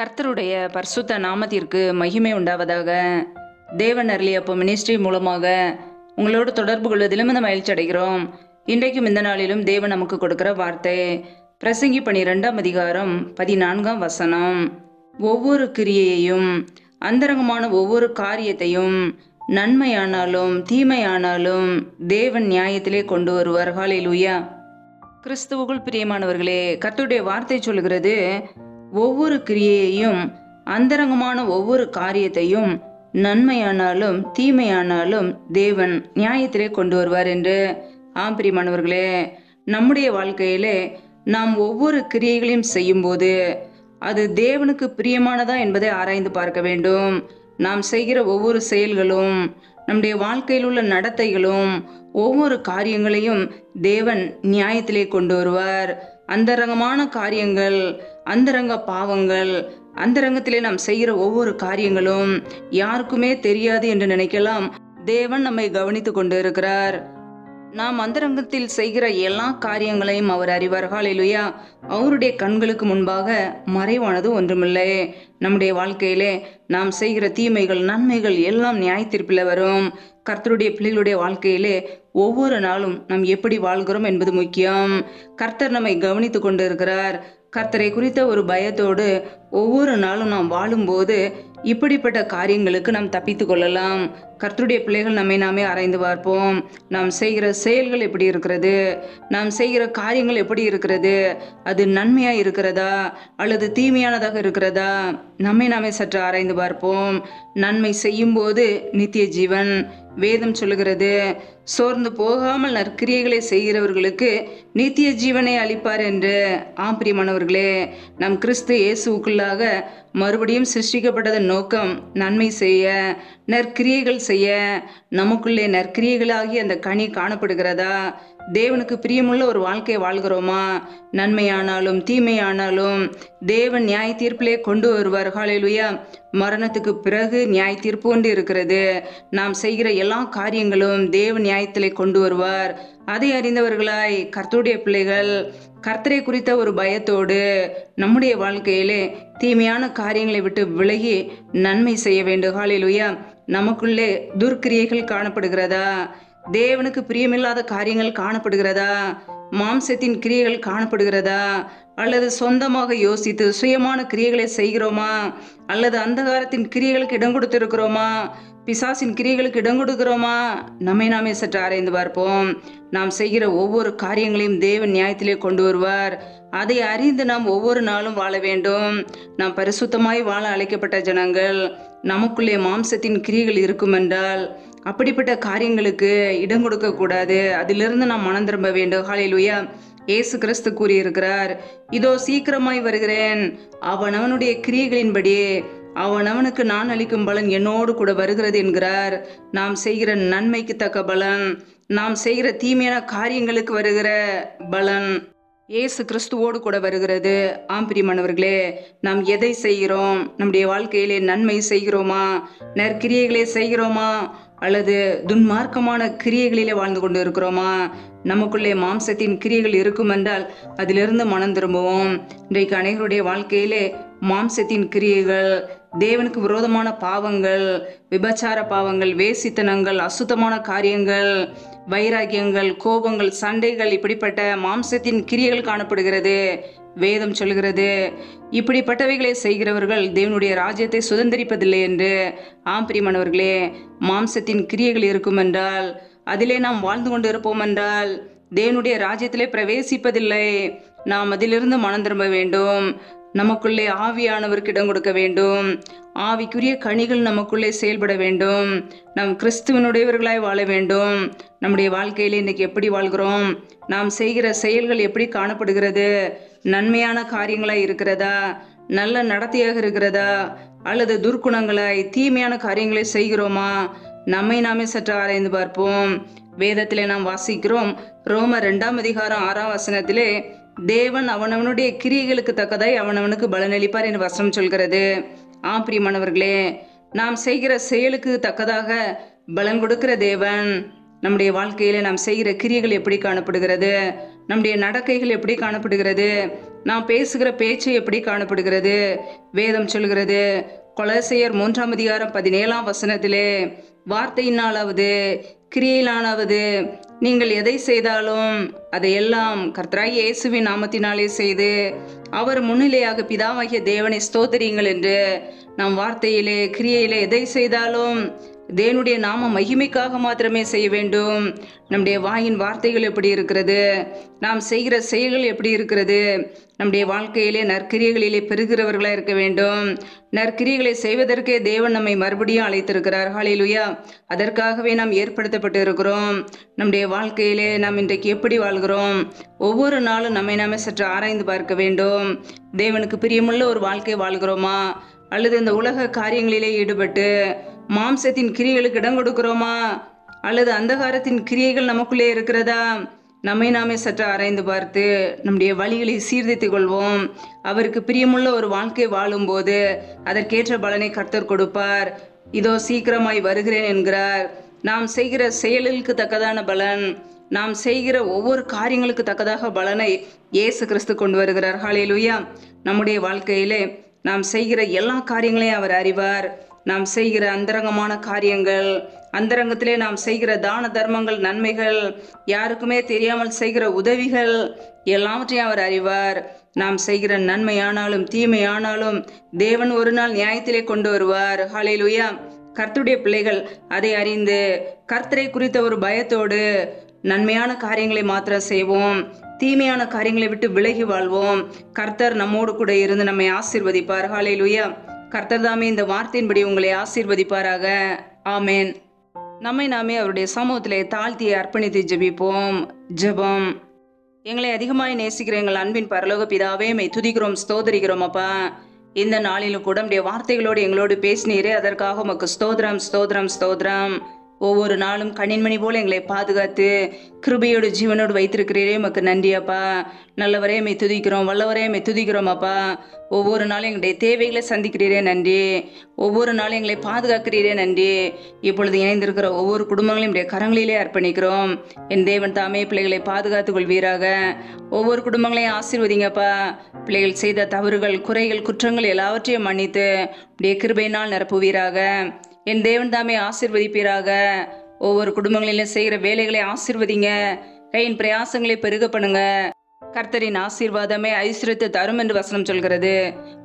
கர்த்தருடைய பரிசுத்த நாமத்திற்கு மகிமை உண்டாவதாக. தேவன் அருளியப்போ மினிஸ்ட்ரி மூலமாக உங்களோடு தொடர்பு கொள்வதிலும் இந்த மகிழ்ச்சி அடைகிறோம். இன்றைக்கும் இந்த நாளிலும் தேவன் நமக்கு கொடுக்கிற வார்த்தை பிரசங்கி 12ஆம் அதிகாரம் 14ஆம் வசனம். ஒவ்வொரு கிரியையையும் அந்தரங்கமான ஒவ்வொரு காரியத்தையும் நன்மையானாலும் தீமையானாலும் தேவன் நியாயத்திலே கொண்டு வருவார். ஹல்லேலூயா. கிறிஸ்துவுக்குள் பிரியமானவர்களே, கர்த்தருடைய வார்த்தை சொல்கிறது, ஒவ்வொரு கிரியையையும் அந்தரங்கமான ஒவ்வொரு காரியத்தையும் நன்மையானாலும் தீமையானாலும் தேவன் நியாயத்திலே கொண்டு வருவார் என்று. ஆம் பிரியமானவர்களே, நம்முடைய வாழ்க்கையிலே நாம் ஒவ்வொரு கிரியைகளையும் செய்யும் போது அது தேவனுக்கு பிரியமானதா என்பதை ஆராய்ந்து பார்க்க வேண்டும். நாம் செய்கிற ஒவ்வொரு செயல்களும், நம்முடைய வாழ்க்கையில் உள்ள நடத்தைகளும், ஒவ்வொரு காரியங்களையும் தேவன் நியாயத்திலே கொண்டு வருவார். அந்தரங்கமான காரியங்கள், அந்தரங்க பாவங்கள், அந்தரங்கத்திலே நாம் செய்கிற ஒவ்வொரு காரியங்களும் யாருக்குமே தெரியாது என்று நினைக்கலாம். தேவன் நம்மை கவனித்து கொண்டு இருக்கிறார். நாம் அந்தரங்கத்தில் செய்கிற எல்லா காரியங்களையும் அவர் அறிவார். ஹல்லேலூயா. அவருடைய கண்களுக்கு முன்பாக மறைவானது ஒன்றுமில்லை. நம்முடைய வாழ்க்கையிலே நாம் செய்கிற தீமைகள் நன்மைகள் எல்லாம் நியாயத்தீர்ப்பில் வரும். கர்த்தருடைய பிள்ளைகளுடைய வாழ்க்கையிலே ஒவ்வொரு நாளும் நாம் எப்படி வாழ்கிறோம் என்பது முக்கியம். கர்த்தர் நம்மை கவனித்து கொண்டு இருக்கிறார். கர்த்தரை குறித்த ஒரு பயத்தோடு ஒவ்வொரு நாளும் நாம் வாழும்போது இப்படிப்பட்ட காரியங்களுக்கு நாம் தப்பித்து கொள்ளலாம். கர்த்தருடைய பிள்ளைகள் நம்மை நாமே ஆராய்ந்து பார்ப்போம். நாம் செய்கிற செயல்கள் எப்படி இருக்கிறது, நாம் செய்கிற காரியங்கள் எப்படி இருக்கிறது, அது நன்மையா இருக்கிறதா அல்லது தீமையானதாக இருக்கிறதா, நம்மை நாமே சற்று ஆராய்ந்து பார்ப்போம். நன்மை செய்யும் போது நித்திய ஜீவன். வேதம் சொல்லுகிறது, சோர்ந்து போகாமல் நற்கிரியைகளை செய்கிறவர்களுக்கு நித்திய ஜீவனை அளிப்பார் என்று. ஆம் பிரியமானவர்களே, நம் கிறிஸ்து இயேசுவுக்குள்ளாக மறுபடியும் சிருஷ்டிக்கப்பட்டதன் நோக்கம் நன்மை செய்ய, நற்கிரியைகள் செய்ய. நமக்குள்ளே நற்கிரியைகளாகி அந்த கனி காணப்படுகிறதா? தேவனுக்கு பிரியமுள்ள ஒரு வாழ்க்கையை வாழ்கிறோமா? நன்மையானாலும் தீமையானாலும் தேவன் நியாய தீர்ப்பிலே கொண்டு வருவார். ஹல்லேலூயா. மரணத்துக்கு பிறகு நியாய தீர்ப்பு ஒன்று இருக்கிறது. நாம் செய்கிற எல்லா காரியங்களும் தேவன் நியாயத்திலே கொண்டு வருவார். அதை அறிந்தவர்களாய் கர்த்தருடைய பிள்ளைகள் கர்த்தரை குறித்த ஒரு பயத்தோடு நம்முடைய வாழ்க்கையிலே தீமையான காரியங்களை விட்டு விலகி நன்மை செய்ய வேண்டும். ஹல்லேலூயா. நமக்குள்ளே துர்க்கிரியைகள் காணப்படுகிறதா? தேவனுக்கு பிரியமில்லாத காரியங்கள் காணப்படுகிறதா? மாம்சத்தின் கிரியைகள் காணப்படுகிறதா? அல்லது சொந்தமாக யோசித்து சுயமான கிரியைகளை செய்கிறோமா? அல்லது அந்தகாரத்தின் கிரியைகளுக்கு இடம் கொடுத்திருக்கிறோமா? பிசாசின் கிரியைகளுக்கு இடம் கொடுக்கிறோமா? நம்மை நாமே சற்று ஆராய்ந்து பார்ப்போம். நாம் செய்கிற ஒவ்வொரு காரியங்களையும் தேவன் நியாயத்திலே கொண்டு வருவார். அதை அறிந்து நாம் ஒவ்வொரு நாளும் வாழ வேண்டும். நாம் பரிசுத்தமாய் வாழ அழைக்கப்பட்ட ஜனங்கள். நமக்குள்ளே மாம்சத்தின் கிரியைகள் இருக்கும் என்றால் அப்படிப்பட்ட காரியங்களுக்கு இடம் கொடுக்க கூடாது. அதிலிருந்து நாம் மனம் திரும்ப வேண்டும். ஹல்லேலூயா. இயேசு கிறிஸ்து கூறியிருக்கிறார், இதோ சீக்கிரமாய் வருகிறேன், அவனவனுடைய கிரியைகளின்படி அவனவனுக்கு நான் அளிக்கும் பலன் என்னோடு கூட வருகிறது என்கிறார். நாம் செய்கிற நன்மைக்கு தக்க பலன், நாம் செய்கிற தீமையான காரியங்களுக்கு வருகிற பலன் இயேசு கிறிஸ்துவோடு கூட வருகிறது. ஆம் பிரியமானவர்களே, நாம் எதை செய்கிறோம்? நம்முடைய வாழ்க்கையிலே நன்மை செய்கிறோமா? நற்கிரியைகளே செய்கிறோமா? அல்லது துன்மார்க்கமான கிரியைகளிலே வாழ்ந்து கொண்டு இருக்கிறோமா? நமக்குள்ளே மாம்சத்தின் கிரியைகள் இருக்கும் என்றால் அதிலிருந்து மனம் திரும்புவோம். இன்றைக்கு அனைவருடைய வாழ்க்கையிலே மாம்சத்தின் கிரியைகள், தேவனுக்கு விரோதமான பாவங்கள், விபச்சார பாவங்கள், வேசித்தனங்கள், அசுத்தமான காரியங்கள், வைராகியங்கள், கோபங்கள், சண்டைகள், இப்படிப்பட்ட மாம்சத்தின் கிரியைகள் காணப்படுகிறது. வேதம் சொல்கிறது, இப்படிப்பட்டவைகளை செய்கிறவர்கள் தேவனுடைய ராஜ்யத்தை சுதந்திரிப்பதில்லை என்று. ஆம் பிரியமானவர்களே, மாம்சத்தின் கிரியைகள் இருக்கும் என்றால், அதிலே நாம் வாழ்ந்து கொண்டு இருப்போம் என்றால் தேவனுடைய ராஜ்யத்திலே பிரவேசிப்பதில்லை. நாம் அதிலிருந்து மனம் திரும்ப வேண்டும். நமக்குள்ளே ஆவியானவருக்கு இடம் கொடுக்க வேண்டும். ஆவிக்குரிய கனிகள் நமக்குள்ளே செயல்பட வேண்டும். நாம் கிறிஸ்துவனுடையவர்களாய் வாழ வேண்டும். நம்முடைய வாழ்க்கையிலே இன்னைக்கு எப்படி வாழ்கிறோம்? நாம் செய்கிற செயல்கள் எப்படி காணப்படுகிறது? நன்மையான காரியங்களாய் இருக்கிறதா? நல்ல நடத்தையாக இருக்கிறதா? அல்லது துர்க்குணங்களாய் தீமையான காரியங்களை செய்கிறோமா? நம்மை நாமே சற்று ஆராய்ந்து பார்ப்போம். வேதத்திலே நாம் வாசிக்கிறோம், ரோமர் 2ஆம் அதிகாரம் 6ஆம் வசனத்திலே, தேவன் அவனவனுடைய கிரியைகளுக்கு தக்கதாய் அவனவனுக்கு பலனளிப்பார் என்று வசனம் சொல்கிறது. ஆம் பிரியமானவர்களே, நாம் செய்கிற செயலுக்கு தக்கதாக பலன் கொடுக்கிற தேவன். நம்முடைய வாழ்க்கையில நாம் செய்கிற கிரியைகள் எப்படி காணப்படுகிறது? நம்முடைய நடக்கைகள் எப்படி காணப்படுகிறது? நாம் பேசுகிற பேச்சு எப்படி காணப்படுகிறது? வேதம் சொல்கிறது, கொலோசையர் 3:17 வார்த்தையினாலாவது கிரியையிலானாவது நீங்கள் எதை செய்தாலும் அதையெல்லாம் கர்த்தராகிய இயேசுவின் நாமத்தினாலே செய்து அவர் முன்னிலையாக பிதாவாகிய தேவனை ஸ்தோத்திரியுங்கள் என்று நாம் வார்த்தையிலே கிரியையிலே எதை செய்தாலும் தேவனுடைய நாம மகிமைக்காக மாத்திரமே செய்ய வேண்டும். நம்முடைய வாயின் வார்த்தைகள் எப்படி இருக்கிறது? நாம் செய்கிற செயல்கள் எப்படி இருக்கிறது? நம்முடைய வாழ்க்கையிலே நற்கிரியைகளிலே பெறுகிறவர்களாக இருக்க வேண்டும். நற்கிரியைகளை செய்வதற்கே தேவன் நம்மை மறுபடியும் அழைத்திருக்கிறார். ஹல்லேலூயா! அதற்காகவே நாம் ஏற்படுத்தப்பட்டு இருக்கிறோம். நம்முடைய வாழ்க்கையிலே நாம் இன்றைக்கு எப்படி வாழ்கிறோம்? ஒவ்வொரு நாளும் நம்மை நாமே சற்று ஆராய்ந்து பார்க்க வேண்டும். தேவனுக்கு பிரியமுள்ள ஒரு வாழ்க்கை வாழ்கிறோமா? அல்லது இந்த உலக காரியங்களிலே ஈடுபட்டு மாம்சத்தின் கிரியைகளுக்கு இடம் கொடுக்கிறோமா? அல்லது அந்தகாரத்தின் கிரியைகள் நமக்குள்ளே இருக்கிறதா? நம்மை நாமே சற்று ஆராய்ந்து பார்த்து நம்முடைய வழிகளை சீர்திருத்திக் கொள்வோம். அவருக்கு பிரியமுள்ள ஒரு வாழ்க்கை வாழும்போது அதற்கேற்ற பலனை கர்த்தர் கொடுப்பார். இதோ சீக்கிரமாய் வருகிறேன் என்கிறார். நாம் செய்கிற செயலுக்கு தக்கதான பலன், நாம் செய்கிற ஒவ்வொரு காரியங்களுக்கு தக்கதாக பலனை இயேசு கிறிஸ்து கொண்டு வருகிறார். ஹல்லேலூயா! நம்முடைய வாழ்க்கையிலே நாம் செய்கிற எல்லா காரியங்களையும் அவர் அறிவார். நாம் செய்கிற அந்தரங்கமான காரியங்கள், அந்தரங்கத்திலே நாம் செய்கிற தான தர்மங்கள், நன்மைகள், யாருக்குமே தெரியாமல் செய்கிற உதவிகள் எல்லாவற்றையும் அவர் அறிவார். நாம் செய்கிற நன்மையானாலும் தீமையானாலும் தேவன் ஒரு நாள் நியாயத்திலே கொண்டு வருவார். ஹல்லேலூயா! கர்த்தருடைய பிள்ளைகள் அதை அறிந்து கர்த்தரை குறித்த ஒரு பயத்தோடு நன்மையான காரியங்களை மாத்திரம் செய்வோம். தீமையான காரியங்களை விட்டு விலகி வாழ்வோம். கர்த்தர் நம்மோடு கூட இருந்து நம்மை ஆசீர்வதிப்பார். ஹல்லேலூயா! கர்த்தர் தாமே இந்த வார்த்தையின்படி உங்களை ஆசீர்வதிப்பாராக. ஆமேன். நம்மை நாமே அவருடைய சமூகத்திலே தாழ்த்தி அர்ப்பணித்து ஜெபிப்போம். ஜெபம். எங்களை அதிகமாய் நேசிக்கிற எங்கள் அன்பின் பரலோக பிதாவே, மை துதிக்கிறோம், ஸ்தோதரிக்கிறோம். அப்பா, இந்த நாளிலும் கூட நம்முடைய வார்த்தைகளோடு எங்களோடு பேசினீரே, அதற்காக உமக்கு ஸ்தோத்திரம், ஸ்தோத்திரம், ஸ்தோத்திரம். ஒவ்வொரு நாளும் கண்ணின்மணி போல எங்களை பாதுகாத்து கிருபையோடு ஜீவனோடு வைத்திருக்கிறீரே, உமக்கு நன்றி அப்பா. நல்லவரே மை துதிக்கிறோம், வல்லவரே மை துதிக்கிறோம் அப்பா. ஒவ்வொரு நாளும் எங்களுடைய தேவைகளை சந்திக்கிறீரே, நன்றி. ஒவ்வொரு நாளும் எங்களை பாதுகாக்கிறீரே, நன்றி. இப்பொழுது இணைந்திருக்கிற ஒவ்வொரு குடும்பங்களையும் நம்முடைய கரங்களிலே அர்ப்பணிக்கிறோம். என் தேவன் தாமே பிள்ளைகளை பாதுகாத்துக் கொள்வீராக. ஒவ்வொரு குடும்பங்களையும் ஆசீர்வதிங்கப்பா. பிள்ளைகள் செய்த தவறுகள், குறைகள், குற்றங்கள் எல்லாவற்றையும் மன்னித்து உடைய கிருபையினால் நிரப்புவீராக. என் தேவன் தாமே ஆசீர்வதிப்பீராக. ஒவ்வொரு குடும்பங்களிலும் செய்கிற வேலைகளை ஆசீர்வதிங்க. கையின் பிரயாசங்களை பெருக பண்ணுங்க. கர்த்தரின் ஆசீர்வாதமே ஐஸ்வர்யத்தை தரும் என்று வசனம் சொல்கிறது.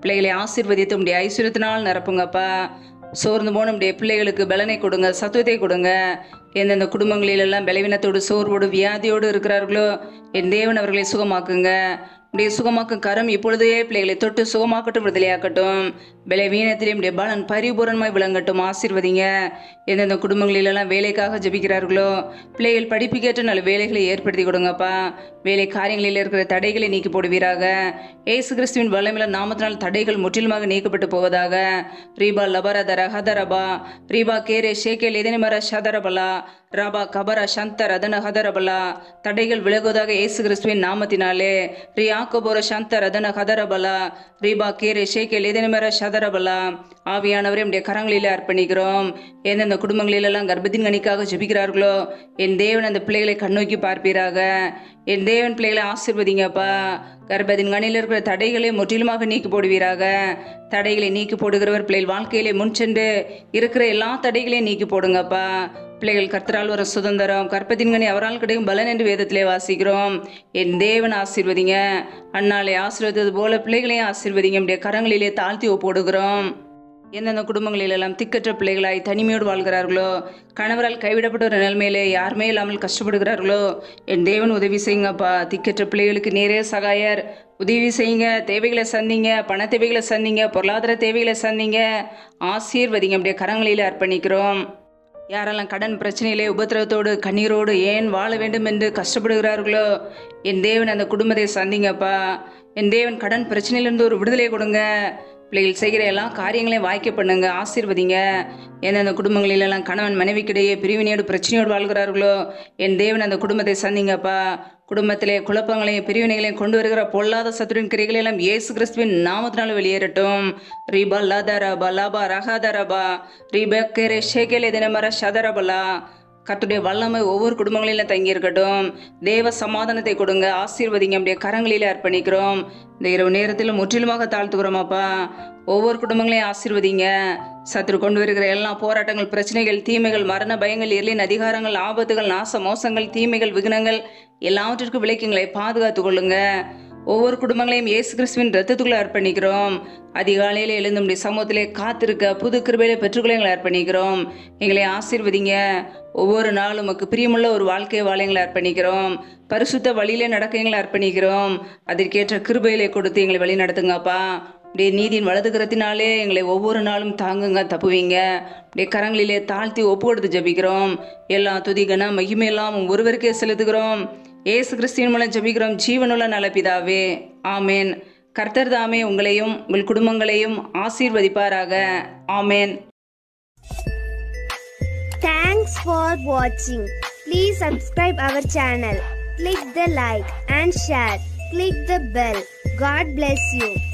பிள்ளைகளை ஆசீர்வதித்து உடைய ஐஸ்வர்யத்தினால் நிரப்புங்கப்பா. சோர்ந்து போன நம்முடைய பிள்ளைகளுக்கு பலனை கொடுங்க, சத்துவத்தை கொடுங்க. எந்தெந்த குடும்பங்களிலெல்லாம் பலவீனத்தோடு, சோர்வோடு, வியாதியோடு இருக்கிறார்களோ என் தேவன் அவர்களை சுகமாக்குங்க. உடைய சுகமாக்கும் கரம் இப்பொழுதே பிள்ளைகளை தொட்டு சுகமாக்கட்டும், விடுதலையாக்கட்டும். பலவீனத்திலே உடைய பலன் பரிபூரணமாய் விளங்கட்டும். ஆசீர்வதிங்க. எந்தெந்த குடும்பங்களிலெல்லாம் வேலைக்காக ஜெபிக்கிறார்களோ பிள்ளைகள் படிப்புக்கேற்ற நல்ல வேலைகளை ஏற்படுத்தி கொடுங்கப்பா. வேலை காரியங்களில் இருக்கிற தடைகளை நீக்கி போடுவீராக. ஏசு கிறிஸ்துவின் வல்லமையுள்ள நாமத்தினால் தடைகள் முற்றிலுமாக நீக்கப்பட்டு போவதாக. ரீபா லபரதர ஹதரபா ரீபா கேரே ஷேகேல் எதனிமர ஷதரபலா ராபா கபர சந்த ரதன ஹதரபலா. தடைகள் விலகுவதாக இயேசு கிறிஸ்துவின் நாமத்தினாலே. ரியாக்கோபோர சந்த ரதன ஹதரபலா ரீபா கேரே ஷேகேல் எதனிமர ஷதரபலா. ஆவியானவரே நம்முடைய கரங்களிலே அர்ப்பணிக்கிறோம். எந்தெந்த குடும்பங்களிலெல்லாம் கர்ப்பத்தின் கனிக்காக ஜெபிக்கிறார்களோ என் தேவன் அந்த பிள்ளைகளை கண்ணோக்கி பார்ப்பீராக. என் தேவன் பிள்ளைகளை ஆசீர்வதிங்கப்பா. கர்ப்பத்தின் கனியில் இருக்கிற தடைகளை முற்றிலுமாக நீக்கி போடுவீராக. தடைகளை நீக்கி போடுகிறவர் பிள்ளைகள் வாழ்க்கையிலே முன் சென்று இருக்கிற எல்லா தடைகளையும் நீக்கி போடுங்கப்பா. பிள்ளைகள் கர்த்தரால் வர சுதந்திரம், கர்ப்பத்தின் கனி அவரால் கிடைக்கும் பலன் என்று வேதத்திலே வாசிக்கிறோம். என் தேவன் ஆசீர்வதிங்க. அண்ணாலை ஆசீர்வதித்தது போல பிள்ளைகளையும் ஆசீர்வதிங்க. நம்முடைய கரங்களிலே தாழ்த்தி ஒப்புடுகிறோம். எந்தெந்த குடும்பங்களிலெல்லாம் திக்கற்ற பிள்ளைகளாய் தனிமையோடு வாழ்கிறார்களோ, கணவரால் கைவிடப்பட்ட ஒரு நிலைமையிலே யாருமே இல்லாமல் கஷ்டப்படுகிறார்களோ என் தேவன் உதவி செய்யுங்கப்பா. திக்கற்ற பிள்ளைகளுக்கு நேரே சகாயர். உதவி செய்யுங்க. தேவைகளை சந்திங்க, பண தேவைகளை சந்திங்க, பொருளாதார தேவைகளை சந்திங்க. ஆசீர்வதிங்க. நம்முடைய கரங்களிலே அர்ப்பணிக்கிறோம். யாரெல்லாம் கடன் பிரச்சனையிலே உபத்திரவத்தோடு கண்ணீரோடு ஏன் வாழ வேண்டும் என்று கஷ்டப்படுகிறார்களோ என் தேவன் அந்த குடும்பத்தை சந்திங்கப்பா. என் தேவன் கடன் பிரச்சனையிலிருந்து ஒரு விடுதலை கொடுங்க. பிள்ளைகள் செய்கிற எல்லா காரியங்களையும் வாய்க்க பண்ணுங்க. ஆசீர்வதிங்க. எந்தெந்த குடும்பங்களிலெல்லாம் கணவன் மனைவிக்கிடையே பிரிவினையோடு பிரச்சனையோடு வாழ்கிறார்களோ என் தேவன் அந்த குடும்பத்தை சந்திங்கப்பா. குடும்பத்திலே குழப்பங்களையும் பிரிவினைகளையும் கொண்டு வருகிற பொல்லாத சத்துருவின் கிரைகளை எல்லாம் இயேசு கிறிஸ்துவின் நாமத்தினால வெளியேறட்டும். ரீபா லாதரபா லாபா ரஹாதரபா ரீபா கேரே ஷேகேலே தினமர ஷதரபலா. கர்த்தருடைய வல்லமை ஒவ்வொரு குடும்பங்களிலும் தங்கி இருக்கட்டும். தேவ சமாதானத்தை கொடுங்க, ஆசீர்வதிங்க. அப்படியே கரங்களிலே அர்ப்பணிக்கிறோம். இந்த இரவு நேரத்தில் முற்றிலுமாக தாழ்த்துக்கிறோமாப்பா. ஒவ்வொரு குடும்பங்களையும் ஆசீர்வதிங்க. சத்துரு கொண்டு வருகிற எல்லா போராட்டங்கள், பிரச்சனைகள், தீமைகள், மரண பயங்கள், இருளின் அதிகாரங்கள், ஆபத்துகள், நாச மோசங்கள், தீமைகள், விக்னங்கள் எல்லாவற்றிற்கும் விலக்கிங்களை பாதுகாத்து கொள்ளுங்க. ஒவ்வொரு குடும்பங்களையும் இயேசு கிறிஸ்துவின் இரத்தத்துக்குள்ள அர்ப்பணிக்கிறோம். அதிகாலையில் எழுந்து நம்முடைய சமூகத்திலே காத்திருக்க புது கிருபையிலே பெற்றுக்கொள்ள எங்களை அர்ப்பணிக்கிறோம். எங்களை ஆசீர்வதிங்க. ஒவ்வொரு நாளும் உமக்கு பிரியமுள்ள ஒரு வாழ்க்கையை வாழ எங்களை அர்ப்பணிக்கிறோம். பரிசுத்த வழியிலே நடக்க எங்களை அர்ப்பணிக்கிறோம். அதற்கேற்ற கிருபையிலே கொடுத்து எங்களை வழி நடத்துங்கப்பா. அப்படியே நீதியின் வலதுகரத்தினாலே எங்களை ஒவ்வொரு நாளும் தாங்குங்க, தப்புவீங்க. அப்படியே கரங்களிலே தாழ்த்தி ஒப்பு கொடுத்து ஜபிக்கிறோம். எல்லா துதி கன மகிமையெல்லாம் ஒருவருக்கே செலுத்துகிறோம். இயேசு கிறிஸ்துவின் மூலம் ஜபிக்கிறோம் ஜீவனுள்ள நல்ல பிதாவே, ஆமேன். கர்த்தர் தாமே உங்களையும் உங்கள் குடும்பங்களையும் ஆசீர்வதிப்பாராக. ஆமேன். Thanks for watching. Please subscribe our channel. Click the like and share. Click the bell. God bless you.